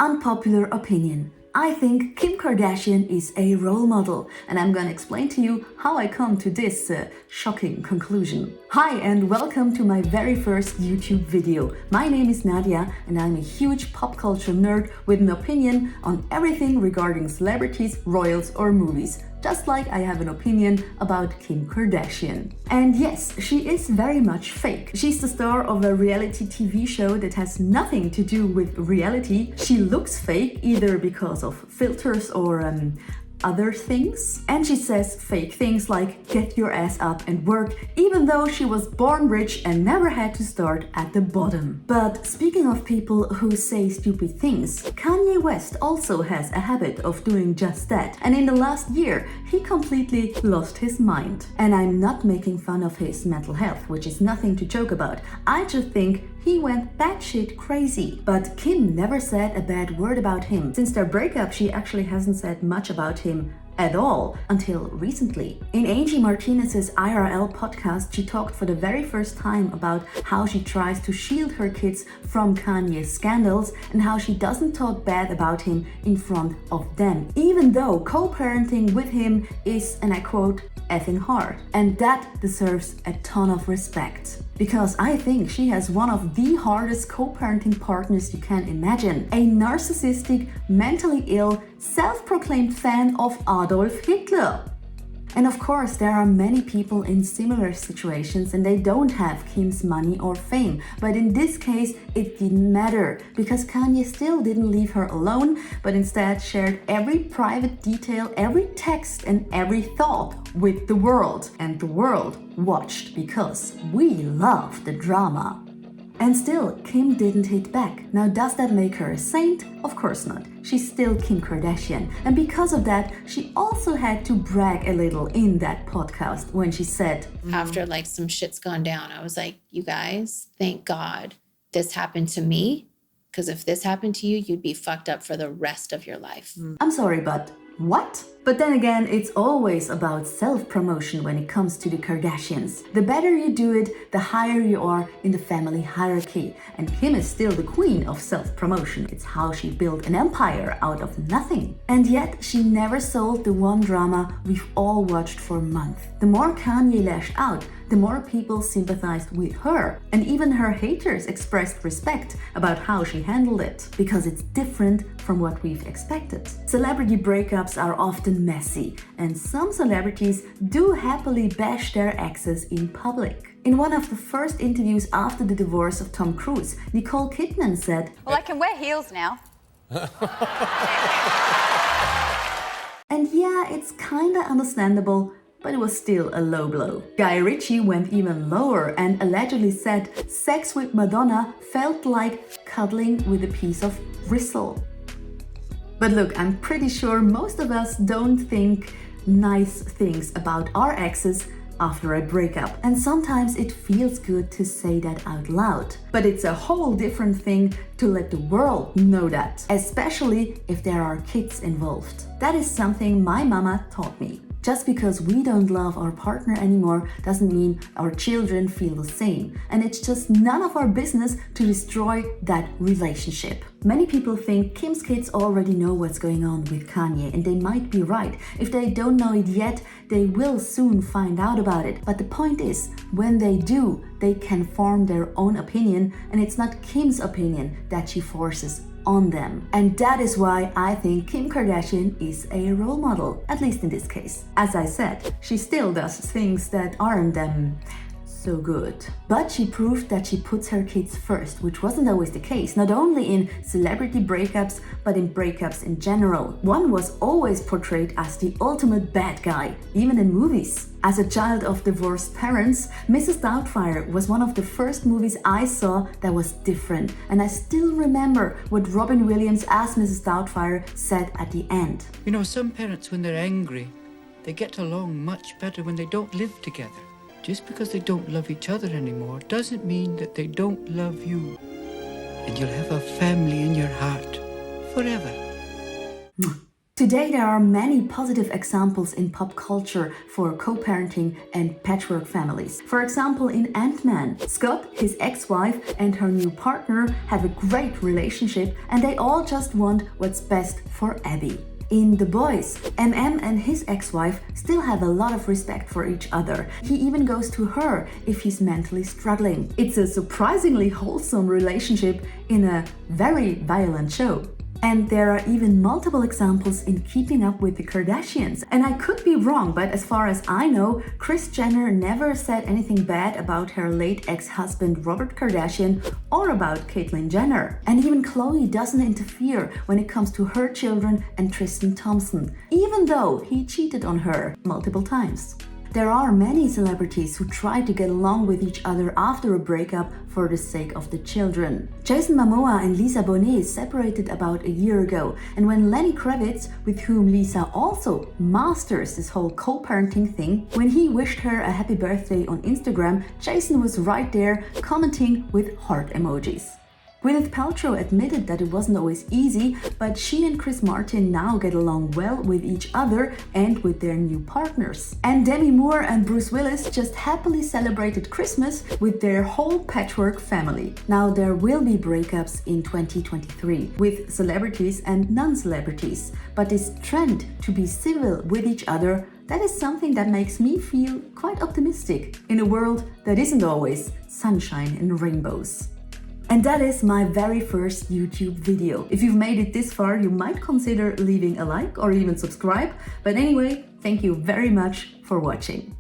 Unpopular opinion. I think Kim Kardashian is a role model, and I'm gonna explain to you how I come to this shocking conclusion. Hi, and welcome to my very first YouTube video. My name is Nadia, and I'm a huge pop culture nerd with an opinion on everything regarding celebrities, royals, or movies. Just like I have an opinion about Kim Kardashian. And yes, she is very much fake. She's the star of a reality TV show that has nothing to do with reality. She looks fake either because of filters or other things. And she says fake things like get your ass up and work, even though she was born rich and never had to start at the bottom. But speaking of people who say stupid things, Kanye West also has a habit of doing just that. And in the last year, he completely lost his mind. And I'm not making fun of his mental health, which is nothing to joke about. I just think he went batshit crazy. But Kim never said a bad word about him. Since their breakup, she actually hasn't said much about him at all until recently. In Angie Martinez's IRL podcast, she talked for the very first time about how she tries to shield her kids from Kanye's scandals and how she doesn't talk bad about him in front of them, even though co-parenting with him is, and I quote, effing hard. And that deserves a ton of respect. Because I think she has one of the hardest co-parenting partners you can imagine. A narcissistic, mentally ill, self-proclaimed fan of Adolf Hitler. And of course, there are many people in similar situations and they don't have Kim's money or fame. But in this case, it didn't matter because Kanye still didn't leave her alone, but instead shared every private detail, every text and every thought with the world. And the world watched because we love the drama. And still, Kim didn't hit back. Now, does that make her a saint? Of course not. She's still Kim Kardashian. And because of that, she also had to brag a little in that podcast when she said, after like some shit's gone down, I was like, you guys, thank God this happened to me. Because if this happened to you, you'd be fucked up for the rest of your life. I'm sorry, but what? But then again, it's always about self-promotion when it comes to the Kardashians. The better you do it, the higher you are in the family hierarchy. And Kim is still the queen of self-promotion. It's how she built an empire out of nothing. And yet, she never sold the one drama we've all watched for months. The more Kanye lashed out, the more people sympathized with her. And even her haters expressed respect about how she handled it. Because it's different from what we've expected. Celebrity breakups are often messy, and some celebrities do happily bash their exes in public. In one of the first interviews after the divorce of Tom Cruise, Nicole Kidman said, "Well, I can wear heels now." And yeah, it's kinda understandable, but it was still a low blow. Guy Ritchie went even lower and allegedly said sex with Madonna felt like cuddling with a piece of gristle. But look, I'm pretty sure most of us don't think nice things about our exes after a breakup. And sometimes it feels good to say that out loud. But it's a whole different thing to let the world know that, especially if there are kids involved. That is something my mama taught me. Just because we don't love our partner anymore doesn't mean our children feel the same. And it's just none of our business to destroy that relationship. Many people think Kim's kids already know what's going on with Kanye, and they might be right. If they don't know it yet, they will soon find out about it. But the point is, when they do, they can form their own opinion, and it's not Kim's opinion that she forces on them. And that is why I think Kim Kardashian is a role model, at least in this case. As I said, she still does things that aren't so good. But she proved that she puts her kids first, which wasn't always the case, not only in celebrity breakups, but in breakups in general. One was always portrayed as the ultimate bad guy, even in movies. As a child of divorced parents, Mrs. Doubtfire was one of the first movies I saw that was different. And I still remember what Robin Williams as Mrs. Doubtfire said at the end. You know, some parents, when they're angry, they get along much better when they don't live together. Just because they don't love each other anymore doesn't mean that they don't love you. And you'll have a family in your heart forever. Today, there are many positive examples in pop culture for co-parenting and patchwork families. For example, in Ant-Man, Scott, his ex-wife, and her new partner have a great relationship, and they all just want what's best for Abby. In The Boys, MM and his ex-wife still have a lot of respect for each other. He even goes to her if he's mentally struggling. It's a surprisingly wholesome relationship in a very violent show. And there are even multiple examples in Keeping Up with the Kardashians. And I could be wrong, but as far as I know, Kris Jenner never said anything bad about her late ex-husband Robert Kardashian or about Caitlyn Jenner. And even Khloe doesn't interfere when it comes to her children and Tristan Thompson, even though he cheated on her multiple times. There are many celebrities who try to get along with each other after a breakup for the sake of the children. Jason Momoa and Lisa Bonet separated about a year ago, and when Lenny Kravitz, with whom Lisa also masters this whole co-parenting thing, when he wished her a happy birthday on Instagram, Jason was right there commenting with heart emojis. Gwyneth Paltrow admitted that it wasn't always easy, but she and Chris Martin now get along well with each other and with their new partners. And Demi Moore and Bruce Willis just happily celebrated Christmas with their whole patchwork family. Now, there will be breakups in 2023 with celebrities and non-celebrities, but this trend to be civil with each other, that is something that makes me feel quite optimistic in a world that isn't always sunshine and rainbows. And that is my very first YouTube video. If you've made it this far, you might consider leaving a like or even subscribe. But anyway, thank you very much for watching.